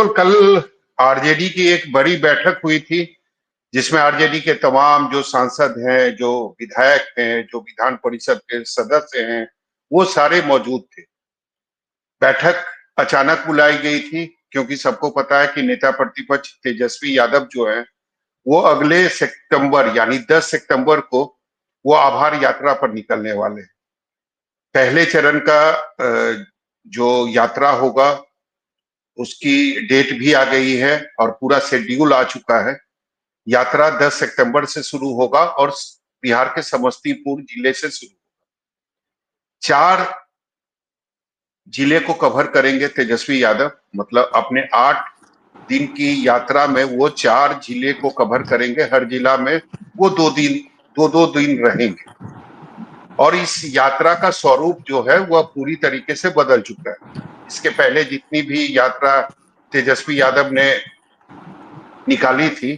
तो कल आरजेडी की एक बड़ी बैठक हुई थी जिसमें आरजेडी के तमाम जो सांसद हैं, जो विधायक हैं, जो विधान परिषद के सदस्य हैं, वो सारे मौजूद थे। बैठक अचानक बुलाई गई थी क्योंकि सबको पता है कि नेता प्रतिपक्ष तेजस्वी यादव जो है वो अगले सितंबर यानी 10 सितंबर को वो आभार यात्रा पर निकलने वाले हैं। पहले चरण का जो यात्रा होगा उसकी डेट भी आ गई है और पूरा शेड्यूल आ चुका है। यात्रा 10 सितंबर से शुरू होगा और बिहार के समस्तीपुर जिले से शुरू होगा। 4 जिले को कवर करेंगे तेजस्वी यादव, मतलब अपने 8 दिन की यात्रा में वो 4 जिले को कवर करेंगे। हर जिला में वो 2 दिन रहेंगे और इस यात्रा का स्वरूप जो है वह पूरी तरीके से बदल चुका है। इसके पहले जितनी भी यात्रा तेजस्वी यादव ने निकाली थी,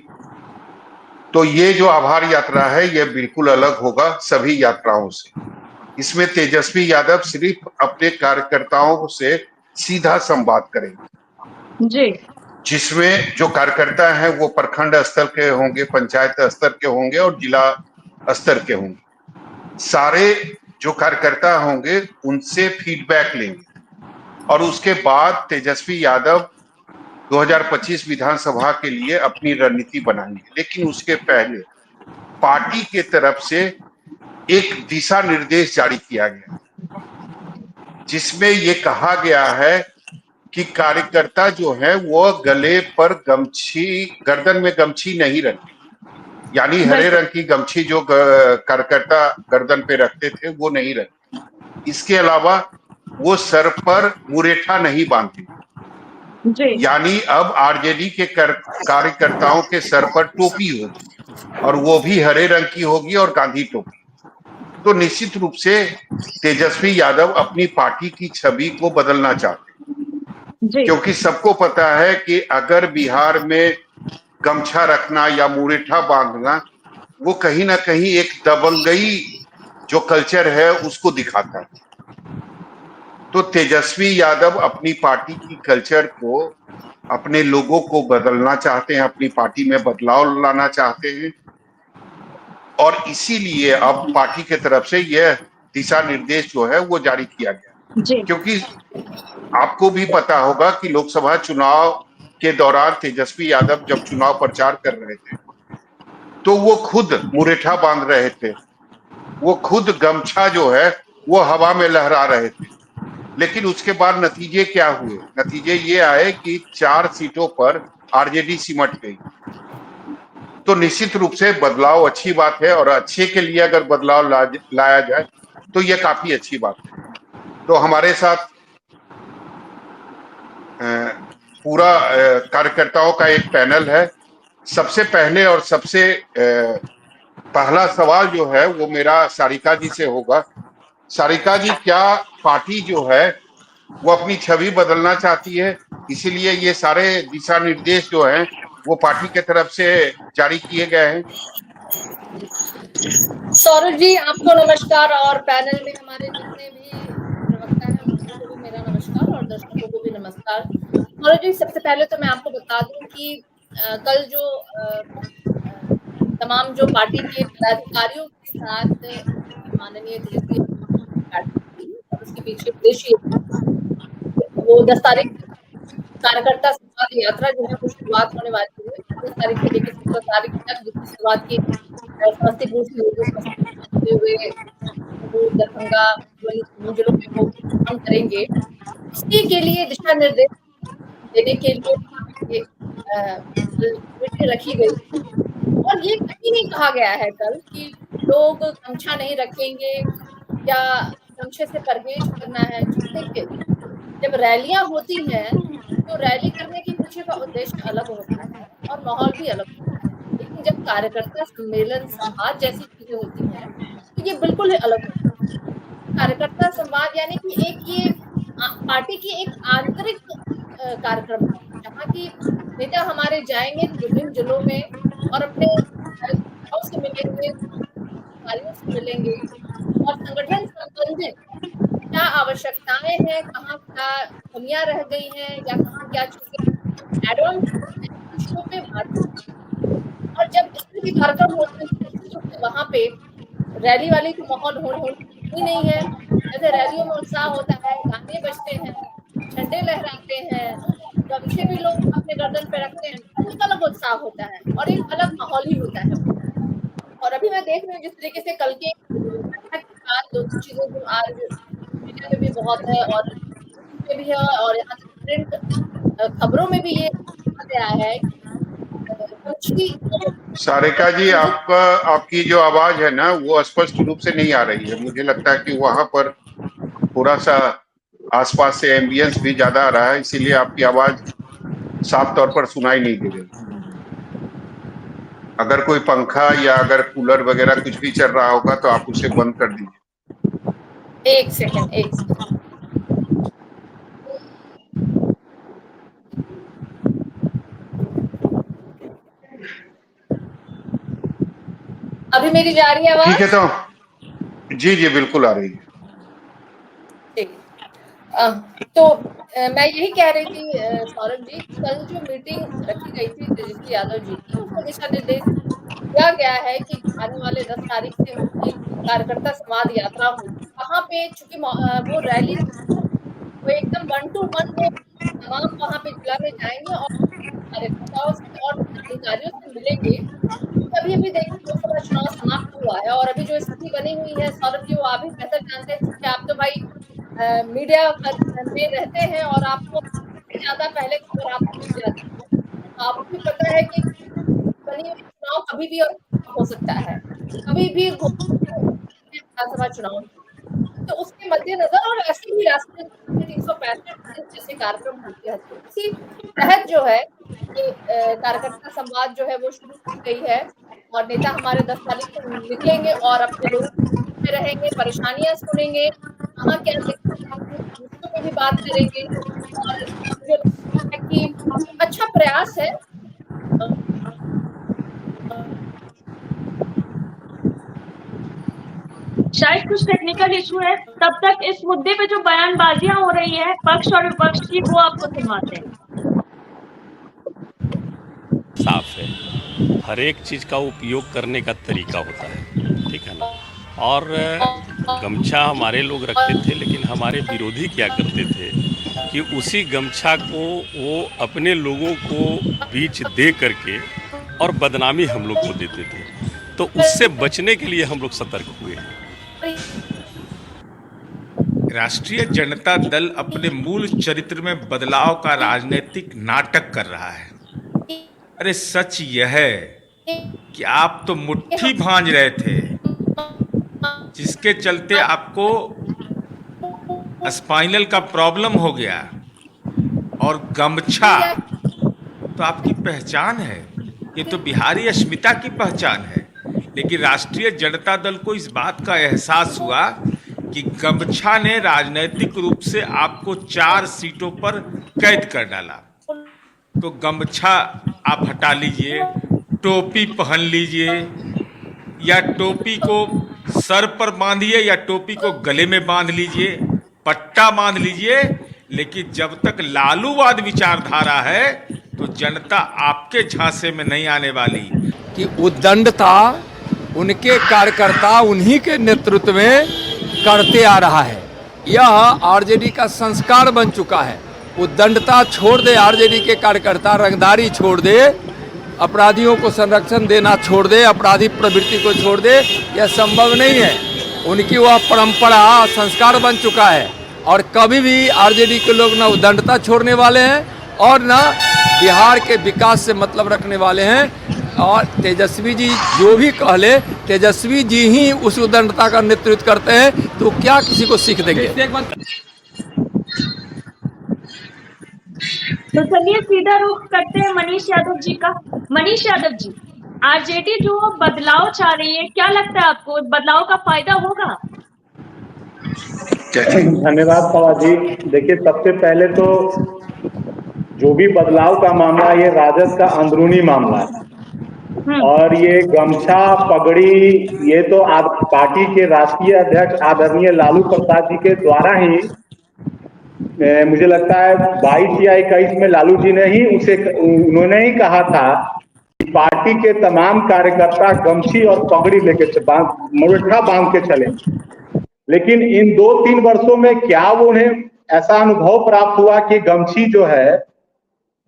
तो ये जो आभार यात्रा है ये बिल्कुल अलग होगा सभी यात्राओं से। इसमें तेजस्वी यादव सिर्फ अपने कार्यकर्ताओं से सीधा संवाद करेंगे जी। जिसमें जो कार्यकर्ता हैं वो प्रखंड स्तर के होंगे, पंचायत स्तर के होंगे और जिला स्तर के होंगे। सारे जो कार्यकर्ता होंगे उनसे फीडबैक लेंगे और उसके बाद तेजस्वी यादव 2025 विधानसभा के लिए अपनी रणनीति बनाएंगे। लेकिन उसके पहले पार्टी के तरफ से एक दिशा निर्देश जारी किया गया जिसमें ये कहा गया है कि कार्यकर्ता जो है वो गले पर गमछी, गर्दन में गमछी नहीं रखे, यानी हरे रंग की गमछी जो कार्यकर्ता गर्दन पे रखते थे वो नहीं रखे। इसके अलावा वो सर पर मुरेठा नहीं बांधे, यानी अब आरजेडी के कार्यकर्ताओं के सर पर टोपी होगी और वो भी हरे रंग की होगी और गांधी टोपी। तो निश्चित रूप से तेजस्वी यादव अपनी पार्टी की छवि को बदलना चाहते हैं, क्योंकि सबको पता है कि अगर बिहार में गमछा रखना या मुरेठा बांधना वो कहीं ना कहीं एक दबंगई जो कल्चर है उसको दिखाता है। तो तेजस्वी यादव अपनी पार्टी की कल्चर को, अपने लोगों को बदलना चाहते हैं, अपनी पार्टी में बदलाव लाना चाहते हैं और इसीलिए अब पार्टी की तरफ से यह दिशा निर्देश जो है वो जारी किया गया। क्योंकि आपको भी पता होगा कि लोकसभा चुनाव के दौरान तेजस्वी यादव जब चुनाव प्रचार कर रहे थे तो वो खुद मुरेठा बांध रहे थे, वो खुद गमछा जो है वो हवा में लहरा रहे थे। लेकिन उसके बाद नतीजे क्या हुए? नतीजे ये आए कि 4 सीटों पर आरजेडी सिमट गई। तो निश्चित रूप से बदलाव अच्छी बात है और अच्छे के लिए अगर बदलाव लाया जाए तो यह काफी अच्छी बात है। तो हमारे साथ पूरा कार्यकर्ताओं का एक पैनल है। सबसे पहले और सबसे पहला सवाल जो है वो मेरा सारिका जी से होगा। सारिका जी, क्या पार्टी जो है वो अपनी छवि बदलना चाहती है, इसीलिए ये सारे दिशा निर्देश जो हैं वो पार्टी की तरफ से जारी किए गए हैं? सौरभ जी, आपको नमस्कार और पैनल में हमारे जितने भी प्रवक्ता हैं उनको भी मेरा नमस्कार और दर्शकों को भी नमस्कार। सौरभ जी, सबसे पहले तो मैं आपको बता दूं कि कल जो तमाम जो पार्टी के पदाधिकारियों के साथ माननीय तेजस्वी और उसके पीछे उद्देश्य वो 10 तारीख कार्यकर्ता संवाद यात्रा जो है वो शुरुआत होने वाली है। 10 तारीख से लेकर 17 तारीख तक जिसकी शुरुआत की समस्तीपुर से होगी, समस्तीपुर हुए वो दरभंगा जिलों में वो काम करेंगे। इसी के लिए दिशा निर्देश देने के लिए कमेटी रखी गई और ये कहीं नहीं कहा गया है कल कि लोग गमछा नहीं रखेंगे या गमछे से परहेज करना है। देखिए, जब रैलियां होती हैं तो रैली करने के पीछे का उद्देश्य अलग होता है और माहौल भी अलग होता है, लेकिन जब कार्यकर्ता सम्मेलन संवाद जैसी चीजें होती हैं तो ये बिल्कुल ही अलग होता है। कार्यकर्ता संवाद यानी कि एक ये पार्टी की एक आंतरिक कार्यक्रम है जहाँ की नेता हमारे जाएंगे विभिन्न जिलों में और अपने से मिलेंगे, अधिकारियों से मिलेंगे और संगठन संबंधित क्या आवश्यकताएं हैं, कहाँ क्या कमियां रह गई हैं या कहाँ क्या चीजें एड ऑन विषयों पे बात, और जब इस तरह के कार्यक्रम होते हैं तो निश्चित रूप से वहाँ पे रैली वाली तो माहौल ही नहीं है। जैसे रैलियों में उत्साह होता है, गाने बजते हैं, झंडे लहराते हैं, गमछे भी लोग अपने गर्दन पे रखते हैं, एक अलग उत्साह होता है और एक अलग माहौल ही होता है। और अभी मैं देख रही हूँ जिस तरीके से कल के बैठक के बाद दो चीजें जो आज मीडिया में भी बहुत है और पे भी है और यहाँ तक प्रिंट खबरों में भी ये कहा गया है कि सारिका जी, आपकी जो आवाज है ना वो स्पष्ट रूप से नहीं आ रही है। मुझे लगता है कि वहां पर थोड़ा सा आसपास से एम्बियंस भी ज्यादा आ रहा है, इसीलिए आपकी आवाज साफ तौर पर सुनाई नहीं दे रही। अगर कोई पंखा या अगर कूलर वगैरह कुछ भी चल रहा होगा तो आप उसे बंद कर दीजिए। एक सेकंड। अभी मेरी जा रही है आवाज? ठीक है, तो जी बिल्कुल आ रही है। तो मैं यही कह रही थी सौरभ जी, कल जो मीटिंग रखी गई थी तेजस्वी यादव जी की, उसमें दिशा निर्देश दिया गया है कि आने वाले 10 तारीख से उनकी कार्यकर्ता संवाद यात्रा होगी। वहाँ पे चूंकि वो रैली वो एकदम 1 to 1 वो तमाम वहाँ पे जिला में जाएंगे और कार्यकर्ताओं से और अधिकारियों से मिलेंगे। अभी देखिए लोकसभा चुनाव समाप्त हुआ है और अभी जो स्थिति बनी हुई है सौरभ जी, वो आप भी बेहतर जानते हैं क्योंकि आप तो भाई मीडिया में रहते हैं और आपको ज्यादा पहले खबर आपको मिल जाती है। आपको भी पता है कि बनी हुई चुनाव कभी भी हो सकता है, कभी भी विधानसभा चुनाव। तो उसके मद्देनजर और ऐसे भी राष्ट्रीय 365 दिन जैसे कार्यक्रम होते हैं, तो इसी तहत जो है ये कार्यकर्ता संवाद जो है वो शुरू की गई है और नेता हमारे 10 तारीख को निकलेंगे और अपने लोगों में रहेंगे, परेशानियां सुनेंगे, कहाँ क्या मुद्दों पे भी बात करेंगे और मुझे लगता है कि अच्छा प्रयास है। शायद कुछ टेक्निकल इशू है, तब तक इस मुद्दे पे जो बयानबाजियां हो रही है पक्ष और विपक्ष की, वो आपको सुनवाते हैं। साफ है, हर एक चीज का उपयोग करने का तरीका होता है, ठीक है ना। और गमछा हमारे लोग रखते थे, लेकिन हमारे विरोधी क्या करते थे कि उसी गमछा को वो अपने लोगों को बीच दे करके और बदनामी हम लोग को देते थे। तो उससे बचने के लिए हम लोग सतर्क हुए हैं। राष्ट्रीय जनता दल अपने मूल चरित्र में बदलाव का राजनीतिक नाटक कर रहा है। अरे सच यह है कि आप तो मुट्ठी भांज रहे थे, जिसके चलते आपको स्पाइनल का प्रॉब्लम हो गया, और गमछा तो आपकी पहचान है, ये तो बिहारी अस्मिता की पहचान है। लेकिन राष्ट्रीय जनता दल को इस बात का एहसास हुआ कि गमछा ने राजनीतिक रूप से आपको 4 सीटों पर कैद कर डाला। तो गमछा आप हटा लीजिए, टोपी पहन लीजिए, या टोपी को सर पर बांधिए या टोपी को गले में बांध लीजिए, पट्टा बांध लीजिए, लेकिन जब तक लालूवाद विचारधारा है तो जनता आपके झांसे में नहीं आने वाली। कि उद्दंडता उनके कार्यकर्ता उन्हीं के नेतृत्व में करते आ रहा है। यह आरजेडी का संस्कार बन चुका है। उद्दंडता छोड़ दे, आरजेडी के कार्यकर्ता रंगदारी छोड़ दे, अपराधियों को संरक्षण देना छोड़ दे, अपराधी प्रवृत्ति को छोड़ दे, यह संभव नहीं है। उनकी वह परंपरा संस्कार बन चुका है और कभी भी आरजेडी के लोग ना उद्दंडता छोड़ने वाले हैं और ना बिहार के विकास से मतलब रखने वाले हैं। और तेजस्वी जी जो भी कह ले, तेजस्वी जी ही उस उद्दंडता का नेतृत्व करते हैं, तो क्या किसी को सीख देंगे। तो चलिए सीधा रुख करते हैं मनीष यादव जी का। मनीष यादव जी, आरजेडी जो बदलाव चाह रही है, क्या लगता है आपको बदलाव का फायदा होगा? धन्यवाद पवार जी। देखिए, सबसे पहले तो जो भी बदलाव का मामला, ये राजद का अंदरूनी मामला है और ये गमछा पगड़ी, ये तो आप पार्टी के राष्ट्रीय अध्यक्ष आदरणीय लालू प्रसाद जी के द्वारा ही मुझे लगता है 22 या 21 में लालू जी ने ही उन्होंने ही कहा था कि पार्टी के तमाम कार्यकर्ता गमछी और पगड़ी लेके मुरठा बांध के चले। लेकिन इन 2-3 वर्षों में क्या वो उन्हें ऐसा अनुभव प्राप्त हुआ कि गमछी जो है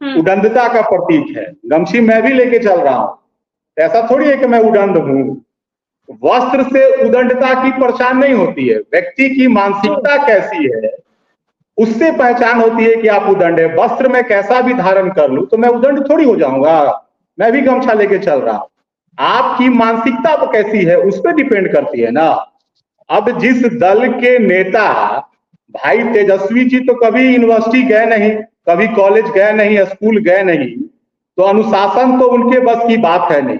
उदंडता का प्रतीक है। गमछी मैं भी लेके चल रहा हूं, ऐसा थोड़ी है कि मैं उदंड हूं। वस्त्र से उदंडता की पहचान नहीं होती है, व्यक्ति की मानसिकता कैसी है उससे पहचान होती है कि आप उदंड है। वस्त्र में कैसा भी धारण कर लूं तो मैं उदंड थोड़ी हो जाऊंगा, मैं भी गमछा लेके चल रहा हूं। आपकी मानसिकता कैसी है उस पर डिपेंड करती है ना। अब जिस दल के नेता, भाई तेजस्वी जी तो कभी यूनिवर्सिटी गए नहीं, कभी कॉलेज गए नहीं, स्कूल गए नहीं, तो अनुशासन तो उनके बस की बात है नहीं।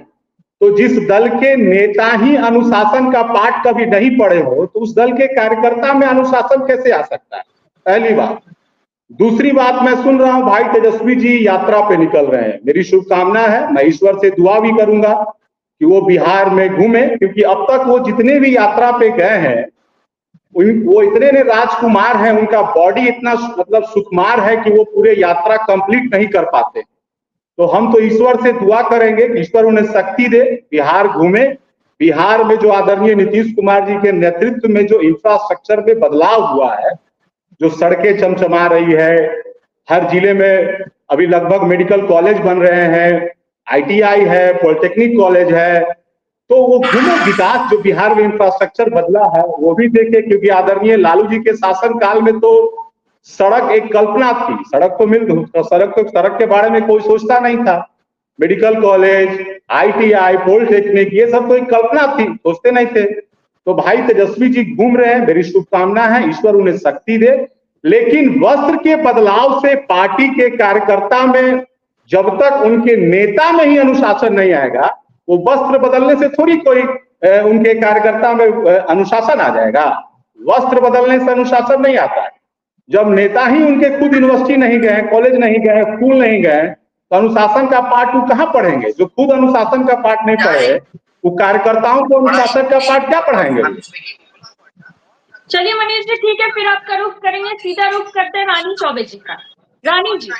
तो जिस दल के नेता ही अनुशासन का पाठ कभी नहीं पढ़े हो तो उस दल के कार्यकर्ता में अनुशासन कैसे आ सकता है, पहली बात। दूसरी बात, मैं सुन रहा हूं भाई तेजस्वी जी यात्रा पे निकल रहे हैं, मेरी शुभकामना है, मैं ईश्वर से दुआ भी करूंगा कि वो बिहार में घूमे, क्योंकि अब तक वो जितने भी यात्रा पे गए हैं वो इतने ने राजकुमार हैं, उनका बॉडी इतना मतलब सुकुमार है कि वो पूरे यात्रा कंप्लीट नहीं कर पाते। तो हम तो ईश्वर से दुआ करेंगे, ईश्वर उन्हें शक्ति दे, बिहार घूमे। बिहार में जो आदरणीय नीतीश कुमार जी के नेतृत्व में जो इंफ्रास्ट्रक्चर में बदलाव हुआ है, जो सड़कें चमचमा रही है, हर जिले में अभी लगभग मेडिकल कॉलेज बन रहे हैं, ITI है, पॉलिटेक्निक कॉलेज है, तो वो घूमे, विकास जो बिहार में इंफ्रास्ट्रक्चर बदला है वो भी देखे। क्योंकि आदरणीय लालू जी के शासन काल में तो सड़क एक कल्पना थी, सड़क के बारे में कोई सोचता नहीं था। मेडिकल कॉलेज, ITI, पॉलिटेक्निक, ये सब तो एक कल्पना थी, सोचते नहीं थे। तो भाई तेजस्वी जी घूम रहे हैं, मेरी शुभकामना है, ईश्वर उन्हें शक्ति दे। लेकिन वस्त्र के बदलाव से पार्टी के कार्यकर्ता में जब तक उनके नेता में ही अनुशासन नहीं आएगा, वो वस्त्र बदलने से थोड़ी कोई उनके कार्यकर्ता में अनुशासन आ जाएगा। वस्त्र बदलने से अनुशासन नहीं आता है। जब नेता ही उनके खुद यूनिवर्सिटी नहीं गए, कॉलेज नहीं गए, स्कूल नहीं गए, तो अनुशासन का पाठ वो कहाँ पढ़ेंगे? जो खुद अनुशासन का पाठ नहीं पढ़े वो कार्यकर्ताओं को अनुशासन का पाठ क्या पढ़ाएंगे? चलिए मनीष जी, ठीक है, फिर आपका रुख करेंगे, सीधा रुख करते हैं रानी चौबे जी का। रानी जी,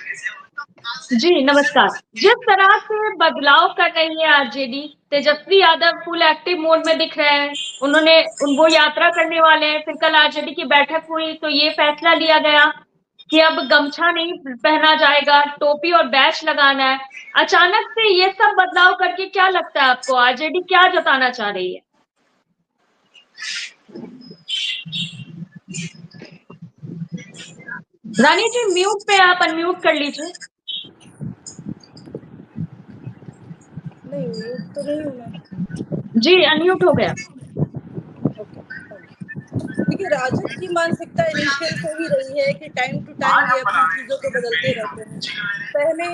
जी नमस्कार। जिस तरह से बदलाव कर रही है RJD, Tejashwi Yadav full active mode में दिख रहे हैं, वो यात्रा करने वाले हैं। फिर कल आरजेडी की बैठक हुई तो ये फैसला लिया गया कि अब गमछा नहीं पहना जाएगा, टोपी और बैच लगाना है। अचानक से ये सब बदलाव करके क्या लगता है आपको, आरजेडी क्या जताना चाह रही है? रानी जी म्यूट पे, आप अनम्यूट कर लीजिए। नहीं, म्यूट तो नहीं हूँ मैं। जी अनम्यूट हो गया। देखिए, राजद की मानसिकता इनिशियल से ही रही है कि टाइम टू टाइम ये अपनी चीजों को बदलते रहते हैं। पहले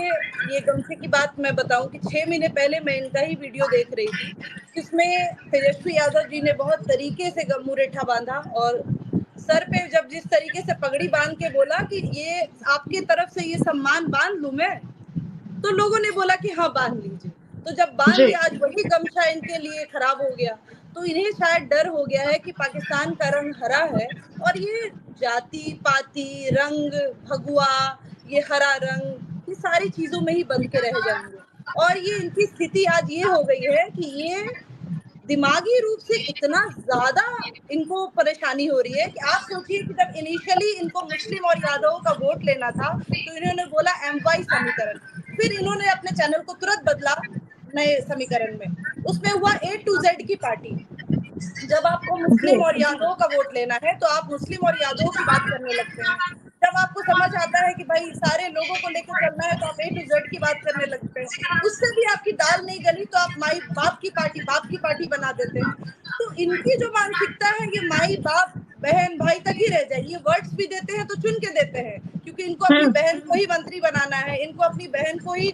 ये गमछे की बात मैं बताऊं कि 6 महीने पहले मैं इनका ही वीडियो देख रही थी, जिसमें तेजस्वी यादव जी ने बहुत तरीके से मुरेठा बांधा और सर पे जब जिस तरीके से पगड़ी बांध के बोला कि ये आपके तरफ से ये सम्मान बांध लूं मैं, तो लोगों ने बोला कि हाँ बांध लीजिए। तो जब बांध के आज वही गमछा इनके लिए खराब हो गया, तो इन्हें शायद डर हो गया है कि पाकिस्तान का रंग हरा है और ये जाति पाति रंग भगवा, ये हरा रंग, ये सारी चीजों में ही बंध के रह जाएंगे। और ये इनकी स्थिति आज ये हो गई है कि ये दिमागी रूप से इतना ज्यादा इनको परेशानी हो रही है कि आप सोचिए कि जब इनिशियली इनको मुस्लिम और यादवों का वोट लेना था तो इन्होंने बोला MY समीकरण, फिर इन्होंने अपने चैनल को तुरंत बदला नए समीकरण में, उसमें हुआ A to Z की पार्टी। जब आपको मुस्लिम और यादवों का वोट लेना है तो आप मुस्लिम और यादवों की बात करने लगते हैं। जब आपको समझ आता है कि भाई सारे लोगों को लेकर चलना है तो आप A to Z की बात करने लगते हैं। उससे भी आपकी दाल नहीं गली तो आप माई बाप की पार्टी बना देते हैं। तो इनकी जो मानसिकता है ये माई बाप बहन भाई तक ही रह जाए। ये वर्ड्स भी देते हैं तो चुन के देते हैं, क्योंकि इनको अपनी बहन को ही मंत्री बनाना है, इनको अपनी बहन को ही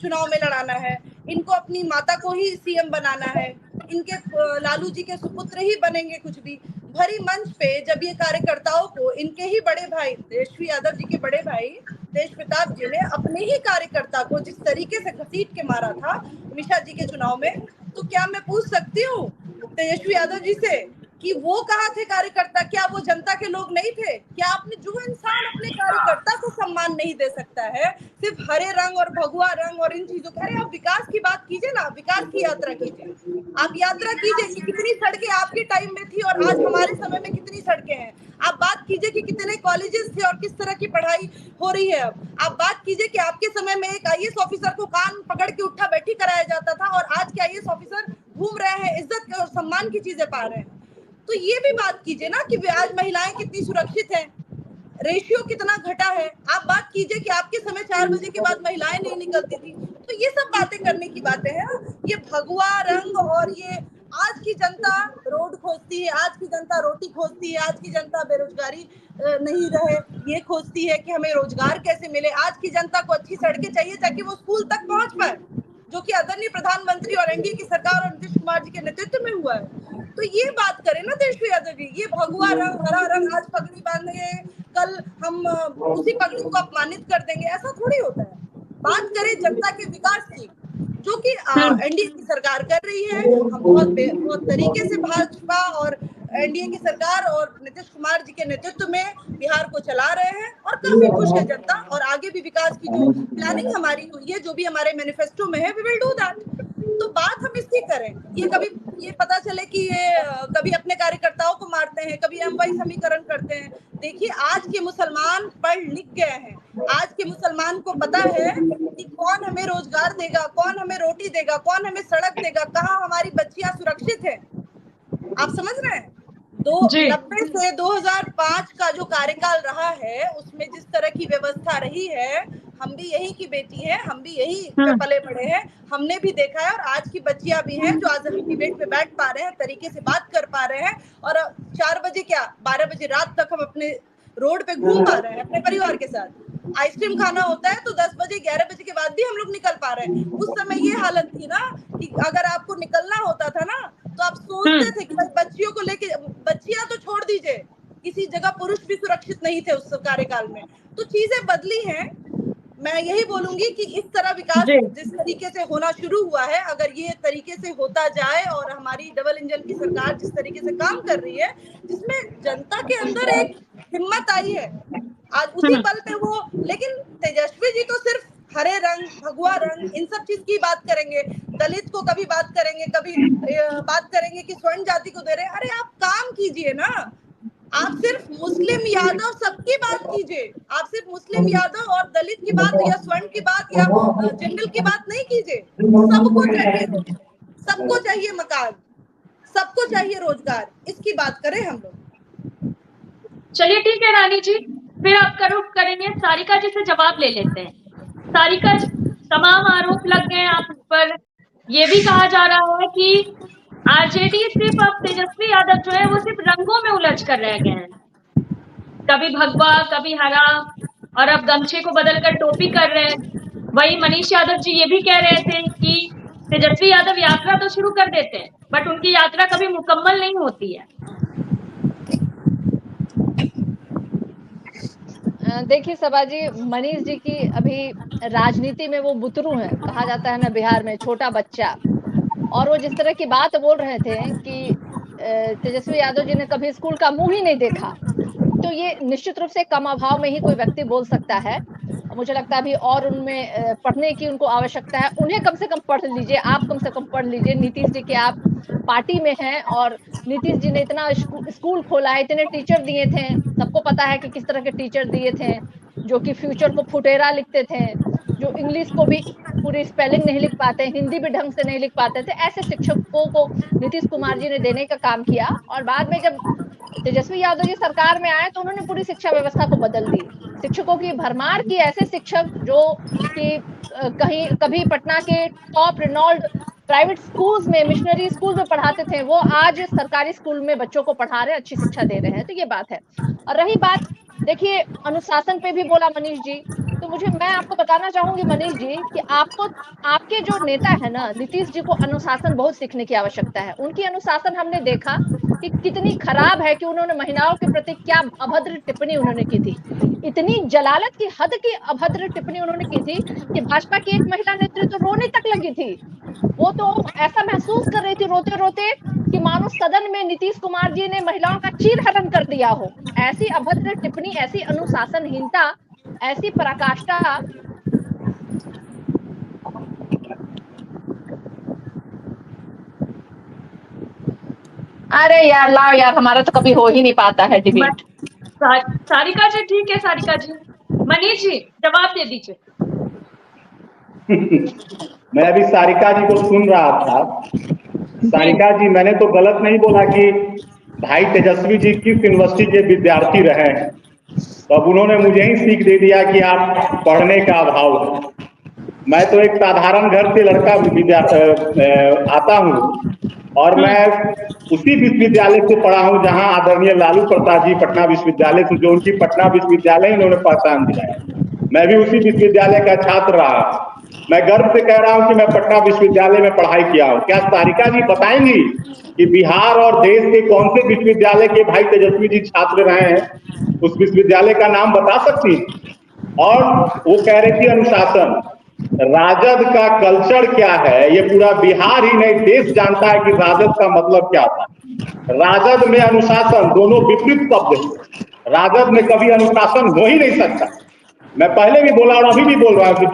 चुनाव में लड़ाना है, इनको अपनी माता को ही CM बनाना है, इनके लालू जी के सुपुत्र ही बनेंगे कुछ भी। भरी मंच पे जब ये कार्यकर्ताओं को इनके ही बड़े भाई तेजस्वी यादव जी के बड़े भाई तेज प्रताप जी ने अपने ही कार्यकर्ता को जिस तरीके से घसीट के मारा था मिशा जी के चुनाव में, तो क्या मैं पूछ सकती हूँ तेजस्वी यादव जी से कि वो कहाँ थे कार्यकर्ता? क्या वो जनता के लोग नहीं थे? क्या आपने, जो इंसान अपने कार्यकर्ता को सम्मान नहीं दे सकता है, सिर्फ हरे रंग और भगवा रंग और इन चीजों का, अरे आप विकास की बात कीजिए ना, विकास की यात्रा कीजिए। आप यात्रा कीजिए कि कितनी सड़कें आपके टाइम में थी और आज हमारे समय में कितनी सड़कें हैं। आप बात कीजिए कि कितने कॉलेजेस थे और किस तरह की पढ़ाई हो रही है अब। आप बात कीजिए कि आपके समय में एक आईएएस ऑफिसर को कान पकड़ के उठा बैठी कराया जाता था और आज के आईएएस ऑफिसर घूम रहे हैं, इज्जत और सम्मान की चीजें पा रहे हैं। तो ये भी बात कीजिए ना कि आज महिलाएं कितनी सुरक्षित हैं, रेशियो कितना घटा है। आप बात कीजिए कि आपके समय 4 बजे के बाद महिलाएं नहीं निकलती थी। तो ये सब बातें करने की बातें हैं। ये भगवा रंग और ये आज की जनता रोड खोजती है, आज की जनता रोटी खोजती है, आज की जनता बेरोजगारी नहीं रहे ये खोजती है कि हमें रोजगार कैसे मिले। आज की जनता को अच्छी सड़कें चाहिए ताकि वो स्कूल तक पहुंच पाए, जो कि आदरणीय प्रधानमंत्री और एनडीए की सरकार और नीतीश कुमार जी के नेतृत्व में हुआ है। तो ये बात करें ना तेजस्वी यादव जी, ये भगवा रंग, हरा रंग, आज पगड़ी बांधे, कल हम उसी पगड़ी को अपमानित कर देंगे, ऐसा थोड़ी होता है। बात करें जनता के विकास की, जो कि एनडीए की सरकार कर रही है। हम बहुत तरीके से भाजपा और एनडीए की सरकार और नीतीश कुमार जी के नेतृत्व में बिहार को चला रहे हैं और काफी खुश है जनता। और आगे भी विकास की जो प्लानिंग हमारी हुई है, जो भी हमारे मैनिफेस्टो में है, वी विल डू दैट। तो बात हम इसकी करें, ये कभी ये पता चले कि ये कभी अपने कार्यकर्ताओं को मारते हैं, कभी हम वही समीकरण करते हैं। देखिए, आज के मुसलमान पढ़ लिख गए हैं, आज के मुसलमान को पता है कि कौन हमें रोजगार देगा, कौन हमें रोटी देगा, कौन हमें सड़क देगा, कहाँ हमारी बच्चियां सुरक्षित है। आप समझ रहे हैं? 90 से 2005 का जो कार्यकाल रहा है, उसमें जिस तरह की व्यवस्था रही है, हम भी यही की बेटी है, हम भी यही पे पले बड़े हैं, हमने भी देखा है। और आज की बच्चियां भी हैं जो आज हम डिबेट पे बैठ पा रहे हैं, तरीके से बात कर पा रहे हैं, और 4 बजे क्या 12 बजे रात तक हम अपने रोड पे घूम पा रहे हैं अपने परिवार के साथ। आइसक्रीम खाना होता है तो 10 बजे 11 बजे के बाद भी हम लोग निकल पा रहे हैं। उस समय ये हालत थी ना कि अगर आपको निकलना होता था ना, तो आप सोचते थे कि बच्चियों को लेके, बच्चियां तो छोड़ दीजिए, किसी जगह पुरुष भी सुरक्षित नहीं थे उस कार्यकाल में। तो चीजें बदली हैं। मैं यही बोलूंगी कि इस तरह विकास जिस तरीके से होना शुरू हुआ है, अगर ये तरीके से होता जाए और हमारी डबल इंजन की सरकार जिस तरीके से काम कर रही है, जिसमें जनता के अंदर एक हिम्मत आई है, आज उसी पल पे वो, लेकिन तेजस्वी जी तो सिर्फ हरे रंग, भगवा रंग, इन सब चीज की बात करेंगे, दलित को कभी बात करेंगे, कभी बात करेंगे कि स्वर्ण जाति को दे रहे हैं। अरे आप काम कीजिए ना, आप सिर्फ मुस्लिम यादव सबकी बात कीजिए, आप सिर्फ मुस्लिम यादव और दलित की बात या स्वर्ण की बात या जंगल की बात नहीं कीजिए। सबको चाहिए, सबको चाहिए मकान, सबको चाहिए रोजगार, इसकी बात करें हम लोग। चलिए ठीक है रानी जी, फिर आपका रुख करेंगे, सारिका जी से जवाब ले लेते हैं। सारिका जी, तमाम आरोप लग गए आप पर, ये भी कहा जा रहा है कि आरजेडी सिर्फ अब तेजस्वी यादव जो है वो सिर्फ रंगों में उलझ कर रह गए हैं, कभी भगवा कभी हरा, और अब गमछे को बदलकर टोपी कर रहे हैं। वही मनीष यादव जी ये भी कह रहे थे कि तेजस्वी यादव यात्रा तो शुरू कर देते हैं, बट उनकी यात्रा कभी मुकम्मल नहीं होती है। देखिए सभा जी, मनीष जी की अभी राजनीति में वो बुतरू हैं, कहा जाता है ना बिहार में, छोटा बच्चा। और वो जिस तरह की बात बोल रहे थे कि तेजस्वी यादव जी ने कभी स्कूल का मुंह ही नहीं देखा, तो ये निश्चित रूप से कम अभाव में ही कोई व्यक्ति बोल सकता है। मुझे लगता है अभी और उनमें पढ़ने की उनको आवश्यकता है। उन्हें कम से कम पढ़ लीजिए, आप कम से कम पढ़ लीजिए। नीतीश जी के आप पार्टी में हैं और नीतीश जी ने इतना स्कूल खोला है, इतने टीचर दिए थे, सबको पता है कि किस तरह के टीचर दिए थे, जो कि फ्यूचर को फुटेरा लिखते थे, जो इंग्लिश को भी पूरी स्पेलिंग नहीं लिख पाते, हिंदी भी ढंग से नहीं लिख पाते थे। ऐसे शिक्षकों को नीतीश कुमार जी ने देने का काम किया। और बाद में जब तेजस्वी यादव जी सरकार में आए तो उन्होंने पूरी शिक्षा व्यवस्था को बदल दी, शिक्षकों की भरमार की। ऐसे शिक्षक जो कि कहीं कभी पटना के टॉप रिनॉल्ड प्राइवेट स्कूल्स में, मिशनरी स्कूल में पढ़ाते थे, वो आज सरकारी स्कूल में बच्चों को पढ़ा रहे हैं, अच्छी शिक्षा दे रहे हैं। तो ये बात है। और रही बात, देखिए अनुशासन पे भी बोला मनीष जी, तो मैं आपको बताना चाहूंगी मनीष जी कि आपको, आपके जो नेता है ना नीतीश जी को अनुशासन बहुत सीखने की आवश्यकता है। उनकी अनुशासन हमने देखा कि कितनी खराब है कि उन्होंने महिलाओं के प्रति क्या अभद्र टिप्पणी उन्होंने की थी। इतनी जलालत की हद की अभद्र टिप्पणी उन्होंने की थी कि भाजपा की एक महिला नेत्री तो रोने तक लगी थी। वो तो ऐसा महसूस कर रही थी रोते रोते कि मानो सदन में नीतीश कुमार जी ने महिलाओं का चीरहरण कर दिया हो। ऐसी अभद्र टिप्पणी, ऐसी अनुशासनहीनता, ऐसी पराकाष्ठा। अरे यार लाओ यार, हमारा तो कभी हो ही नहीं पाता है डिबेट। सारिका जी ठीक है, सारिका जी। मनीष जी जवाब दे दीजिए। मैं अभी सारिका जी को सुन रहा था। सारिका जी, मैंने तो गलत नहीं बोला कि भाई तेजस्वी जी किस यूनिवर्सिटी के विद्यार्थी रहे हैं, तो अब उन्होंने मुझे ही सीख दे दिया कि आप पढ़ने का अभाव है। मैं तो एक साधारण घर से लड़का आता हूँ और मैं उसी विश्वविद्यालय से पढ़ा हूँ जहाँ आदरणीय लालू प्रसाद जी पटना विश्वविद्यालय से, जो उनकी पटना विश्वविद्यालय इन्होंने पहचान दिलाया, मैं भी उसी विश्वविद्यालय का छात्र रहा। मैं गर्व से कह रहा हूँ कि मैं पटना विश्वविद्यालय में पढ़ाई किया हूँ। क्या सारिका जी बताएंगी कि बिहार और देश के कौन से विश्वविद्यालय के भाई तेजस्वी जी छात्र रहे हैं? उस विश्वविद्यालय का नाम बता सकती हैं? और वो कह रही थी अनुशासन। राजद का कल्चर क्या है ये पूरा बिहार ही नहीं देश जानता है कि राजद का मतलब क्या था। राजद में अनुशासन दोनों विपरीत शब्द है। राजद में कभी अनुशासन हो ही नहीं सकता। मैं पहले भी बोला और अभी भी बोल रहा हूं कि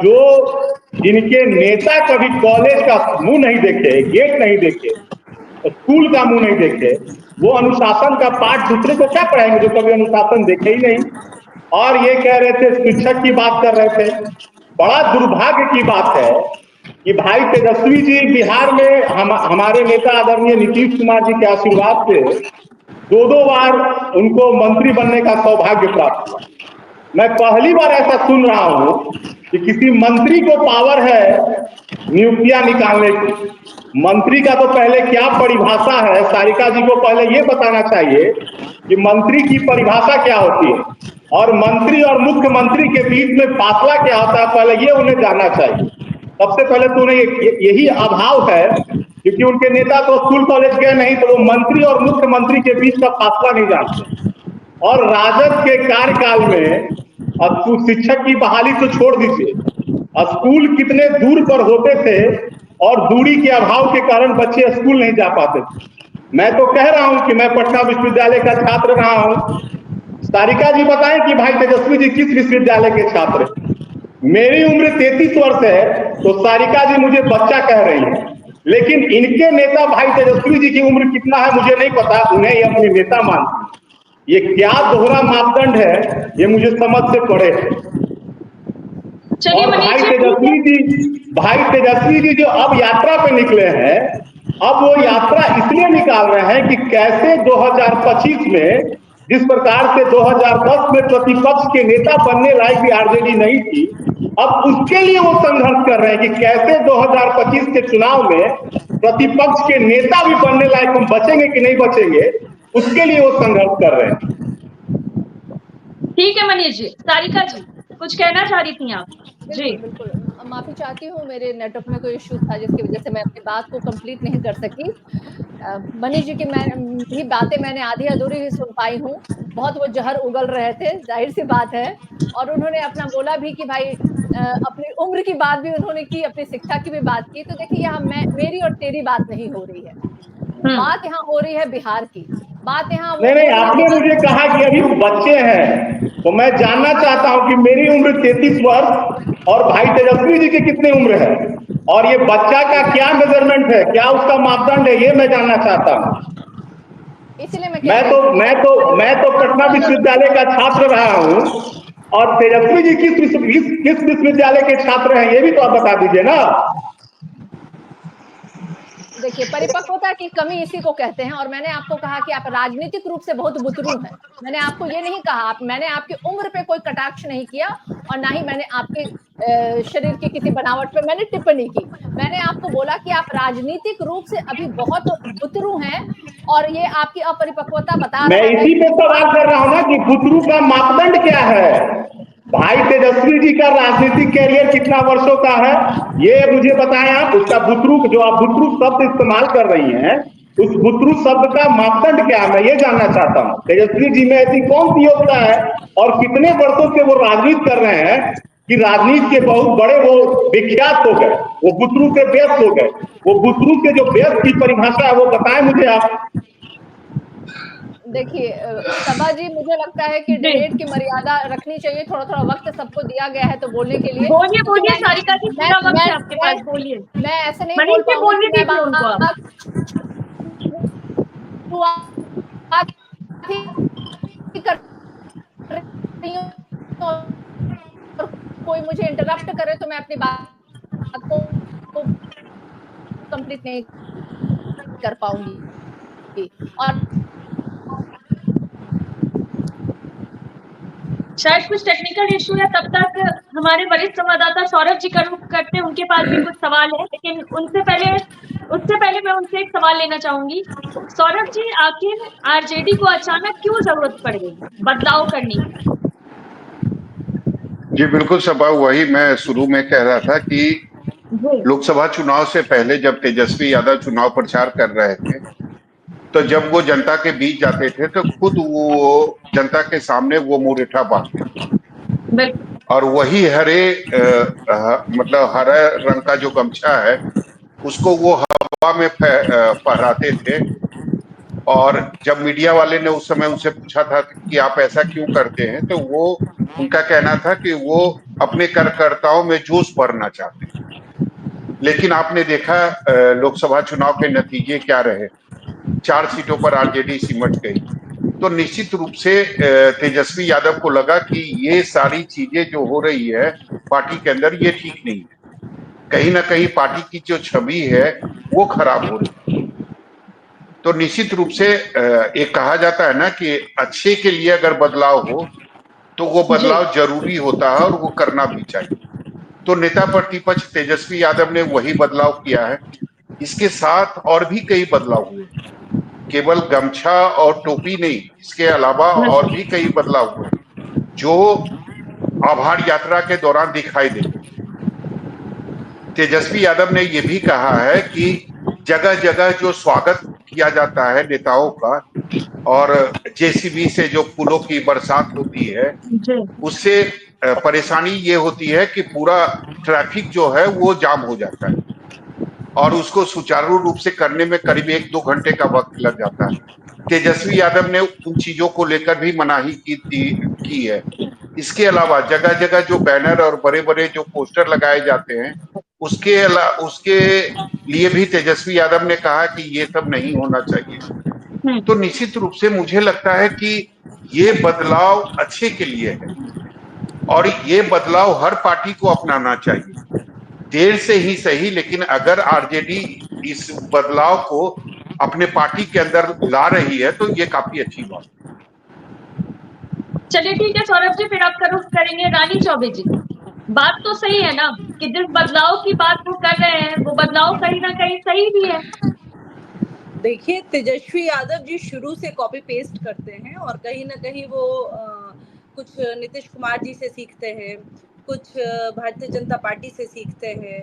जिनके नेता कभी कॉलेज का मुंह नहीं देखे, गेट नहीं देखे, स्कूल का मुंह नहीं देखे, वो अनुशासन का पाठ दूसरे को क्या पढ़ाएंगे जो कभी अनुशासन देखे ही नहीं। और ये कह रहे थे, शिक्षक की बात कर रहे थे। बड़ा दुर्भाग्य की बात है कि भाई तेजस्वी जी बिहार में हमारे नेता आदरणीय नीतीश कुमार जी के आशीर्वाद से 2 बार उनको मंत्री बनने का सौभाग्य प्राप्त हुआ। मैं पहली बार ऐसा सुन रहा हूं कि किसी मंत्री को पावर है नियुक्तियां निकालने की। मंत्री का तो पहले क्या परिभाषा है, सारिका जी को पहले ये बताना चाहिए कि मंत्री की परिभाषा क्या होती है और मंत्री और मुख्यमंत्री के बीच में फासला क्या होता है, पहले ये उन्हें जानना चाहिए। सबसे पहले तो उन्हें यही अभाव है क्योंकि उनके नेता तो स्कूल कॉलेज गए नहीं, तो वो मंत्री और मुख्यमंत्री के बीच का फासला नहीं जानते। और राजद के कार्यकाल में शिक्षक की बहाली तो छोड़ दीजिए, स्कूल कितने दूर पर होते थे और दूरी के अभाव के कारण बच्चे स्कूल नहीं जा पाते थे। मैं तो कह रहा हूं कि मैं पटना विश्वविद्यालय का छात्र रहा हूं। सारिका जी बताएं कि भाई तेजस्वी जी किस विश्वविद्यालय के छात्र हैं? मेरी उम्र 33 वर्ष है, तो सारिका जी मुझे बच्चा कह रही है, लेकिन इनके नेता भाई तेजस्वी जी की उम्र कितना है मुझे नहीं पता, उन्हें ये अपने नेता मानते हैं। ये क्या दोहरा मापदंड है ये मुझे समझ से पड़े। और भाई तेजस्वी जी जो अब यात्रा पे निकले हैं, अब वो यात्रा इसलिए निकाल रहे हैं कि कैसे 2025 में जिस प्रकार से 2010 में प्रतिपक्ष के नेता बनने लायक भी आरजेडी नहीं थी, अब उसके लिए वो संघर्ष कर रहे हैं कि कैसे 2025 के चुनाव में प्रतिपक्ष के नेता भी बनने लायक हम बचेंगे कि नहीं बचेंगे, उसके लिए वो संघर्ष कर रहे हैं। ठीक है मनीष जी। सारिका जी कुछ कहना चाह रही थी आप? जी बिल्कुल, माफी चाहती हूँ, मेरे नेटवर्क में कोई इश्यू था जिसकी वजह से मैं अपनी बात को कंप्लीट नहीं कर सकी। मनीष जी की बातें मैंने आधी अधूरी ही सुन पाई हूँ। बहुत वो जहर उगल रहे थे, जाहिर सी बात है। और उन्होंने अपना बोला भी कि भाई अपनी उम्र की बात भी उन्होंने की, अपनी शिक्षा की भी बात की। तो देखिए यहाँ मेरी और तेरी बात नहीं हो रही है, बात यहाँ हो रही है बिहार की। बात यहाँ नहीं, आपने मुझे कहा कि अभी बच्चे हैं, तो मैं जानना चाहता हूं कि मेरी उम्र 33 वर्ष और भाई तेजस्वी जी की कितनी उम्र है और ये बच्चा का क्या मेजरमेंट है, क्या उसका मापदंड है, ये मैं जानना चाहता हूं। इसलिए मैं तो पटना विश्वविद्यालय का छात्र रहा हूं और तेजस्वी जी किस विश्वविद्यालय के छात्र हैं ये भी तो आप बता दीजिए ना। देखिए, परिपक्वता की कमी इसी को कहते हैं। और मैंने आपको कहा कि आप राजनीतिक रूप से बहुत बुतरू हैं। मैंने आपको ये नहीं कहा, मैंने आपकी उम्र पे कोई कटाक्ष नहीं किया और ना ही मैंने आपके शरीर की किसी बनावट पे मैंने टिप्पणी की। मैंने आपको बोला कि आप राजनीतिक रूप से अभी बहुत बुतरू हैं और ये आपकी अपरिपक्वता बता रहा है। मैं इसी पे सवाल कर रहा हूँ ना कि बुतरू का मापदंड क्या है। भाई तेजस्वी जी का राजनीतिक कैरियर कितना वर्षों का है ये मुझे बताएं आप। उसका बुतरू, जो आप बुतरू शब्द इस्तेमाल कर रही हैं, उस बुतरू शब्द का मापदंड क्या है, मैं ये जानना चाहता हूँ। तेजस्वी जी में ऐसी कौन सी योग्यता है और कितने वर्षों से वो राजनीति कर रहे हैं कि राजनीति के बहुत बड़े वो विख्यात हो गए, वो बुतरू से व्यस्त हो गए। वो बुतरू से जो व्यस्त की परिभाषा है वो बताएं मुझे आप। देखिए सभा जी, मुझे लगता है कि डिबेट की मर्यादा रखनी चाहिए। थोड़ा थोड़ा वक्त सबको दिया गया है तो बोलने के लिए। बोलिए क्योंकि बोलिए सारिका जी, पूरा वक्त है आपके पास, बोलिए। मैं ऐसे नहीं मनीष बोल जी पाऊंगी बोलने कि मैं दीजिए उनको आप। बात कर रही हूँ और कोई मुझे इंटरप्ट करे तो मैं अपनी बात को कंप्लीट नहीं कर पाऊंगी। और शायद कुछ टेक्निकल इशू है, तब तक हमारे वरिष्ठ संवाददाता सौरभ जी का रुख करते हैं, उनके पास भी कुछ सवाल है, लेकिन उससे पहले मैं उनसे एक सवाल लेना चाहूंगी। सौरभ जी, आखिर आरजेडी को अचानक क्यों जरूरत पड़ गई बदलाव करने की? जी बिल्कुल सभा, वही मैं शुरू में कह रहा था कि लोकसभा चुनाव से पहले जब तेजस्वी यादव चुनाव प्रचार कर रहे थे, तो जब वो जनता के बीच जाते थे तो खुद वो जनता के सामने वो मुरेठा बांधते थे और वही मतलब हरे रंग का जो गमछा है उसको वो हवा में फहराते थे। और जब मीडिया वाले ने उस समय उनसे पूछा था कि आप ऐसा क्यों करते हैं, तो वो उनका कहना था कि वो अपने कार्यकर्ताओं में जोश भरना चाहते हैं। लेकिन आपने देखा लोकसभा चुनाव के नतीजे क्या रहे। 4 सीटों पर आरजेडी सिमट गई। तो निश्चित रूप से तेजस्वी यादव को लगा कि ये सारी चीजें जो हो रही है पार्टी के अंदर, ये ठीक नहीं है। कहीं ना कहीं पार्टी की जो छवि है वो खराब हो रही है। तो निश्चित रूप से एक कहा जाता है ना कि अच्छे के लिए अगर बदलाव हो तो वो बदलाव जरूरी होता है और वो करना भी चाहिए। तो नेता प्रतिपक्ष तेजस्वी यादव ने वही बदलाव किया है। इसके साथ और भी कई बदलाव हुए, केवल गमछा और टोपी नहीं, इसके अलावा और भी कई बदलाव हुए जो आभार यात्रा के दौरान दिखाई देते। तेजस्वी यादव ने यह भी कहा है कि जगह जगह जो स्वागत किया जाता है नेताओं का और जेसीबी से जो फूलों की बरसात होती है, उससे परेशानी ये होती है कि पूरा ट्रैफिक जो है वो जाम हो जाता है और उसको सुचारू रूप से करने में करीब 1-2 घंटे का वक्त लग जाता है। तेजस्वी यादव ने उन चीजों को लेकर भी मनाही की है। इसके अलावा जगह जगह जो बैनर और बड़े बड़े जो पोस्टर लगाए जाते हैं, उसके लिए भी तेजस्वी यादव ने कहा कि ये सब नहीं होना चाहिए। तो निश्चित रूप से मुझे लगता है कि ये बदलाव अच्छे के लिए है और ये बदलाव हर पार्टी को अपनाना चाहिए, देर से ही सही, लेकिन अगर आरजेडी इस बदलाव को अपने पार्टी के अंदर ला रही है तो ये काफी अच्छी बात है। चलिए ठीक है सौरभ जी, फिर आपका रुख करेंगे रानी चौबे जी। बात तो सही है ना कि जिस बदलाव की बात वो कर रहे हैं वो बदलाव कहीं ना कहीं सही भी है। देखिए, तेजस्वी यादव जी शुरू से कॉपी पेस्ट करते हैं और कहीं ना कहीं वो कुछ नीतीश कुमार जी से सीखते हैं, कुछ भारतीय जनता पार्टी से सीखते हैं।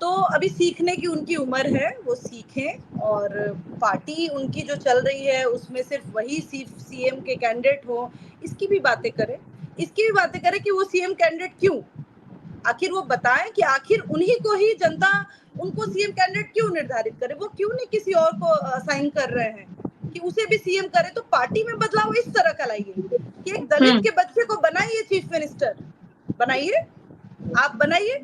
तो अभी सीखने की उनकी उम्र है, वो सीखें और पार्टी उनकी जो चल रही है उसमें सिर्फ वही सीएम के कैंडिडेट हो, इसकी भी बातें करें। कि वो सीएम कैंडिडेट क्यों, आखिर वो बताएं कि आखिर उन्हीं को ही जनता उनको सीएम कैंडिडेट क्यों निर्धारित करे, वो क्यों नहीं किसी और को असाइन कर रहे हैं कि उसे भी सीएम करे। तो पार्टी में बदलाव इस तरह का लाइए कि एक दलित के बच्चे को बनाइए चीफ मिनिस्टर, बनाइए, आप बनाइए,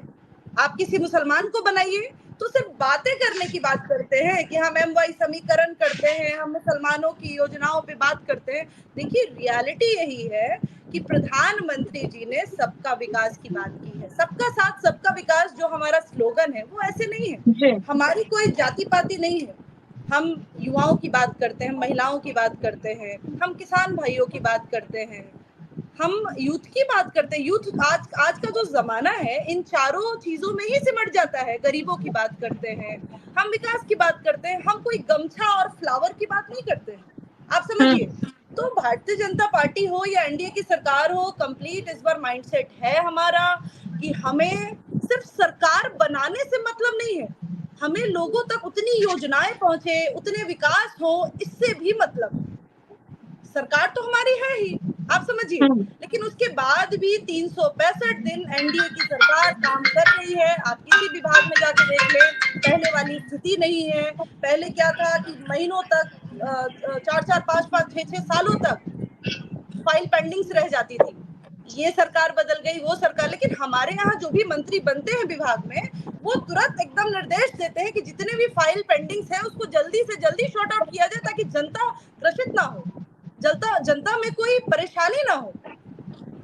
आप किसी मुसलमान को बनाइए। तो सिर्फ बातें करने की बात करते हैं कि हम एमवाई समीकरण करते हैं, हम मुसलमानों की योजनाओं पे बात करते हैं। देखिए, रियलिटी यही है कि प्रधानमंत्री जी ने सबका विकास की बात की है। सबका साथ सबका विकास जो हमारा स्लोगन है वो ऐसे नहीं है, हमारी कोई जाति पाति नहीं है। हम युवाओं की बात करते हैं, महिलाओं की बात करते हैं, हम किसान भाइयों की बात करते हैं, हम यूथ की बात करते हैं। यूथ आज का जो जमाना है इन चारों चीजों में ही सिमट जाता है। गरीबों की बात करते हैं, हम विकास की बात करते हैं, हम कोई गमछा और फ्लावर की बात नहीं करते हैं, आप समझिए। तो भारतीय जनता पार्टी हो या एनडीए की सरकार हो, कंप्लीट इस बार माइंडसेट है हमारा कि हमें सिर्फ सरकार बनाने से मतलब नहीं है, हमें लोगों तक उतनी योजनाएं पहुंचे, उतने विकास हो, इससे भी मतलब सरकार तो हमारी है ही, आप समझिए, लेकिन उसके बाद भी 365 दिन एनडीए की सरकार काम कर रही है। आप किसी विभाग में जाके देख ले, पहले वाली स्थिति नहीं है। पहले क्या था कि महीनों तक 4-4, 5-5, 6-6 सालों तक फाइल पेंडिंग्स रह जाती थी। ये सरकार बदल गई, वो सरकार, लेकिन हमारे यहाँ जो भी मंत्री बनते हैं विभाग में, वो तुरंत एकदम निर्देश देते हैं कि जितने भी फाइल पेंडिंग्स हैं उसको जल्दी से जल्दी शॉर्ट आउट किया जाए ताकि जनता ग्रसित ना हो, जनता में कोई परेशानी ना हो।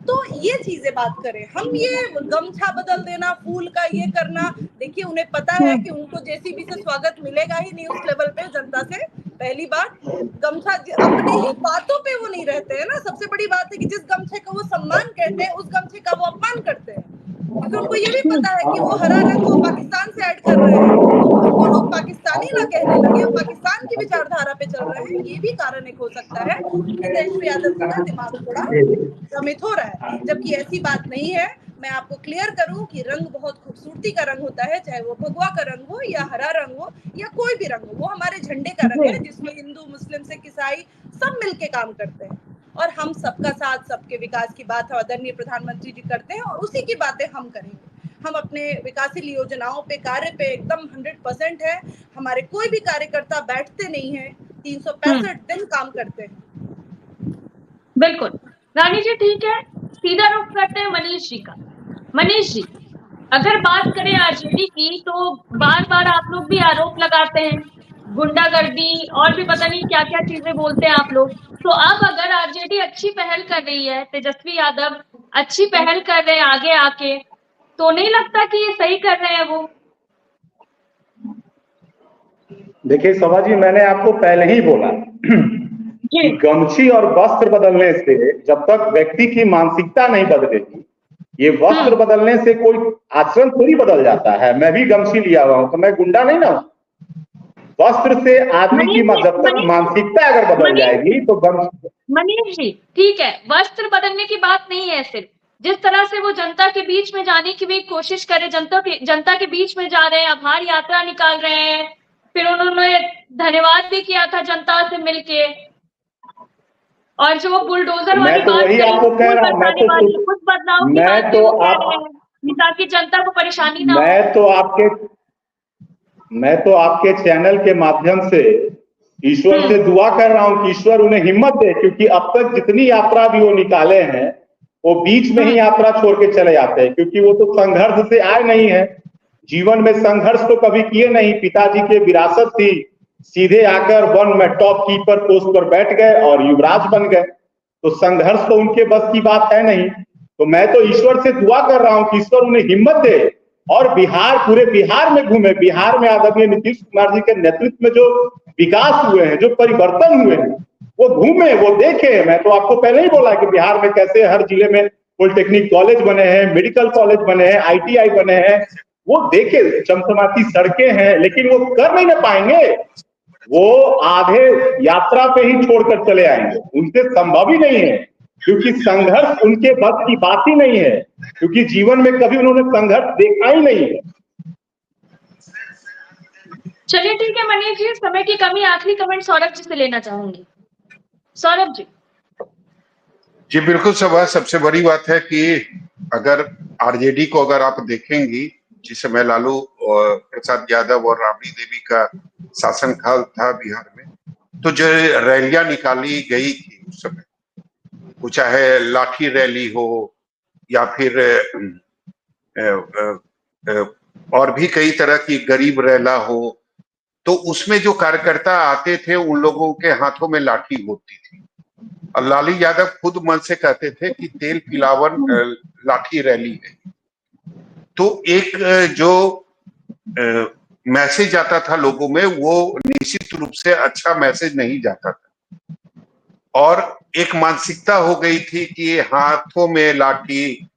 तो ये चीजें बात करें हम, ये गमछा बदल देना, फूल का ये करना, देखिए उन्हें पता है कि उनको जेसीबी से स्वागत मिलेगा ही नहीं उस लेवल पे जनता से। पहली बात, गमछा अपने ही बातों पे वो नहीं रहते हैं ना। सबसे बड़ी बात है कि जिस गमछे का वो सम्मान कहते हैं उस गमछे का वो अपमान करते हैं, क्योंकि उनको ये भी पता है कि वो हरा रंग वो पाकिस्तान से ऐड कर रहे हैं, तो उनको लोग पाकिस्तानी ना कहने लगे, वो पाकिस्तान की विचारधारा पे चल रहे हैं। ये भी कारण एक हो सकता है कि तेजस्वी यादव जी का दिमाग थोड़ा भ्रमित हो रहा है, जबकि ऐसी बात नहीं है। मैं आपको क्लियर करूं कि रंग बहुत खूबसूरती का रंग होता है, चाहे वो भगवा का रंग हो या हरा रंग हो या कोई भी रंग हो, वो हमारे झंडे का रंग है जिसमें हिंदू, मुस्लिम, सिख, ईसाई सब मिलके काम करते हैं। और हम सबका साथ, सबके विकास की बात आदरणीय प्रधानमंत्री जी करते हैं और उसी की बातें हम करेंगे। हम अपने विकासशील योजनाओं पे, कार्य पे एकदम 100% है। हमारे कोई भी कार्यकर्ता बैठते नहीं है, 365 दिन काम करते हैं। बिल्कुल रानी जी, ठीक है, सीधा रुख करते हैं मनीष जी का। मनीष जी, अगर बात करें आरजेडी की, तो बार बार आप लोग भी आरोप लगाते हैं, गुंडागर्दी और भी पता नहीं क्या क्या चीजें बोलते हैं आप लोग। तो अब अगर आरजेडी अच्छी पहल कर रही है, तेजस्वी यादव अच्छी पहल कर रहे हैं आगे आके, तो नहीं लगता कि ये सही कर रहे हैं वो? देखिए शोभा जी, मैंने आपको पहले ही बोला कि गमछी और वस्त्र बदलने से जब तक व्यक्ति की मानसिकता नहीं बदलेगी, ये वस्त्र बदलने से कोई आचरण थोड़ी बदल जाता है। मैं भी गमछी लिया हुआ हूं तो मैं गुंडा नहीं ना हूं। वस्त्र से आदमी की जब तक मानसिकता अगर बदल जाएगी तो मनीष जी, ठीक है, वस्त्र बदलने की बात नहीं है, सिर्फ जिस तरह से वो जनता के बीच में जाने की भी कोशिश करे, जनता के बीच में जा रहे हैं, आभार यात्रा निकाल रहे हैं, फिर उन्होंने धन्यवाद भी किया था जनता से मिलके, और जो बुलडोजर वाली बात कही, आपको कह रहा हूं, कुछ बदलाव की बात नहीं, ताकि जनता को परेशानी ना हो। मैं तो आपके चैनल के माध्यम से ईश्वर से दुआ कर रहा हूं कि ईश्वर उन्हें हिम्मत दे, क्योंकि अब तक जितनी यात्रा भी वो निकाले हैं वो बीच में ही यात्रा छोड़ के चले जाते हैं, क्योंकि वो तो संघर्ष से आए नहीं है, जीवन में संघर्ष तो कभी किए नहीं। पिताजी के विरासत थी, सीधे आकर वन में टॉप कीपर पोस्ट पर बैठ गए और युवराज बन गए, तो संघर्ष तो उनके बस की बात है नहीं। तो मैं तो ईश्वर से दुआ कर रहा हूं कि ईश्वर उन्हें हिम्मत दे और पूरे बिहार में घूमे। बिहार में आदरणीय नीतीश कुमार जी के नेतृत्व में जो विकास हुए हैं, जो परिवर्तन हुए हैं, वो घूमे, वो देखे। मैं तो आपको पहले ही बोला कि बिहार में कैसे हर जिले में पॉलिटेक्निक कॉलेज बने हैं, मेडिकल कॉलेज बने हैं, ITI बने हैं, वो देखे, चमचमाती सड़कें हैं, लेकिन वो कर नहीं ना पाएंगे, वो आधे यात्रा पे ही छोड़कर चले आएंगे, उनसे संभव ही नहीं है, क्योंकि संघर्ष उनके बस की बात ही नहीं है, क्योंकि जीवन में कभी उन्होंने संघर्ष देखा ही नहीं है। चलिए ठीक है मनीष जी, समय की कमी, आखिरी कमेंट सौरभ जी से लेना चाहूंगी। सौरभ जी। जी बिल्कुल सभा, सबसे बड़ी बात है कि अगर आरजेडी को अगर आप देखेंगी, जिस समय लालू प्रसाद यादव और राबड़ी देवी का शासनकाल था बिहार में, तो जो रैलियां निकाली गई थी उस समय, वो चाहे लाठी रैली हो या फिर और भी कई तरह की गरीब रैला हो, तो उसमें जो कार्यकर्ता आते थे उन लोगों के हाथों में लाठी होती थी, और लालू यादव खुद मन से कहते थे कि तेल पिलावन लाठी रैली है। तो एक जो मैसेज आता था लोगों में, वो निश्चित रूप से अच्छा मैसेज नहीं जाता था, और एक मानसिकता हो गई थी कि हाथों में लाठी,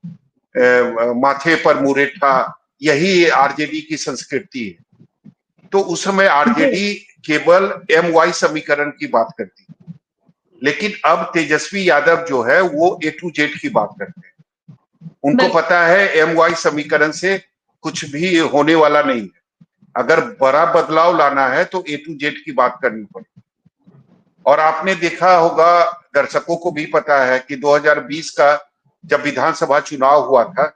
माथे पर मुरेठा, यही आरजेडी की संस्कृति है। तो उस समय आरजेडी केवल MY समीकरण की बात करती, लेकिन अब तेजस्वी यादव जो है वो A to Z की बात करते हैं। उनको पता है MY समीकरण से कुछ भी होने वाला नहीं है, अगर बड़ा बदलाव लाना है तो A to Z की बात करनी पड़ेगी। और आपने देखा होगा, दर्शकों को भी पता है कि 2020 का जब विधानसभा चुनाव हुआ था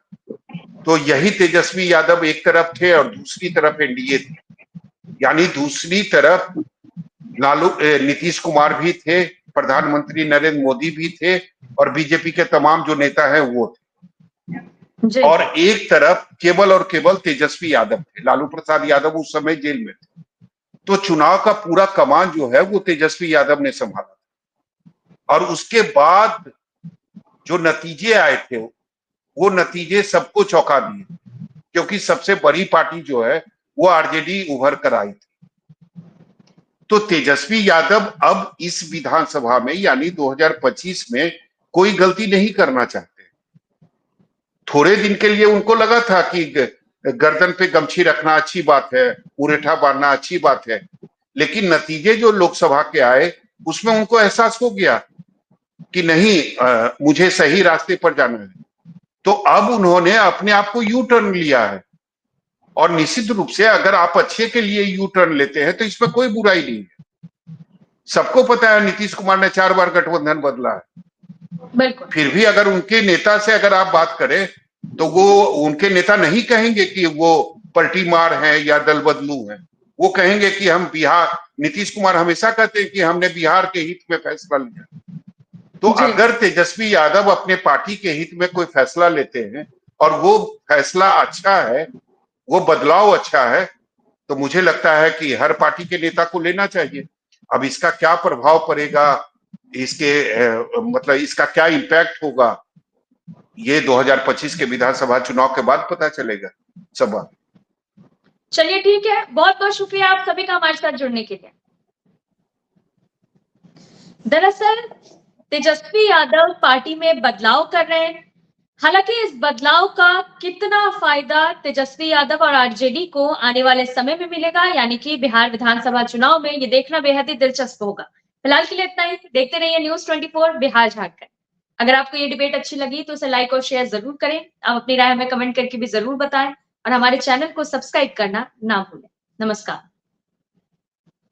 तो यही तेजस्वी यादव एक तरफ थे और दूसरी तरफ एनडीए थी। यानी दूसरी तरफ नीतीश कुमार भी थे, प्रधानमंत्री नरेंद्र मोदी भी थे और बीजेपी के तमाम जो नेता हैं वो थे। और एक तरफ केवल और केवल तेजस्वी यादव थे। लालू प्रसाद यादव उस समय जेल में थे। तो चुनाव का पूरा कमान जो है वो तेजस्वी यादव ने संभाला। और उसके बाद जो नतीजे आए थे वो नतीजे सबको चौंका दिए, क्योंकि सबसे बड़ी पार्टी जो है वो आरजेडी उभर कर आई थी। तो तेजस्वी यादव अब इस विधानसभा में यानी 2025 में कोई गलती नहीं करना चाहते। थोड़े दिन के लिए उनको लगा था कि गर्दन पे गमछी रखना अच्छी बात है, मुरेठा बांधना अच्छी बात है, लेकिन नतीजे जो लोकसभा के आए उसमें उनको एहसास हो गया कि नहीं, मुझे सही रास्ते पर जाना है। तो अब उन्होंने अपने आप को यू टर्न लिया है। और निश्चित रूप से अगर आप अच्छे के लिए यू टर्न लेते हैं तो इसमें कोई बुराई नहीं है। सबको पता है नीतीश कुमार ने 4 बार गठबंधन बदला है। फिर भी अगर उनके नेता से अगर आप बात करें तो वो उनके नेता नहीं कहेंगे कि वो पलटी मार है या दल बदलू है। वो कहेंगे कि हम बिहार, नीतीश कुमार हमेशा कहते हैं कि हमने बिहार के हित में फैसला लिया। तो अगर तेजस्वी यादव अपने पार्टी के हित में कोई फैसला लेते हैं और वो फैसला अच्छा है, वो बदलाव अच्छा है, तो मुझे लगता है कि हर पार्टी के नेता को लेना चाहिए। अब इसका क्या प्रभाव पड़ेगा, इसके मतलब इसका क्या इम्पैक्ट होगा, ये 2025 के विधानसभा चुनाव के बाद पता चलेगा। सब चलिए ठीक है, बहुत बहुत शुक्रिया आप सभी का हमारे साथ जुड़ने के लिए। दरअसल तेजस्वी यादव पार्टी में बदलाव कर रहे हैं। हालांकि इस बदलाव का कितना फायदा तेजस्वी यादव और आरजेडी को आने वाले समय में मिलेगा, यानी कि बिहार विधानसभा चुनाव में, ये देखना बेहद ही दिलचस्प होगा। फिलहाल के लिए इतना ही। देखते रहिए न्यूज़ 24 बिहार झारखंड। अगर आपको ये डिबेट अच्छी लगी तो उसे लाइक और शेयर जरूर करें। आप अपनी राय हमें कमेंट करके भी जरूर बताएं और हमारे चैनल को सब्सक्राइब करना ना भूलें। नमस्कार।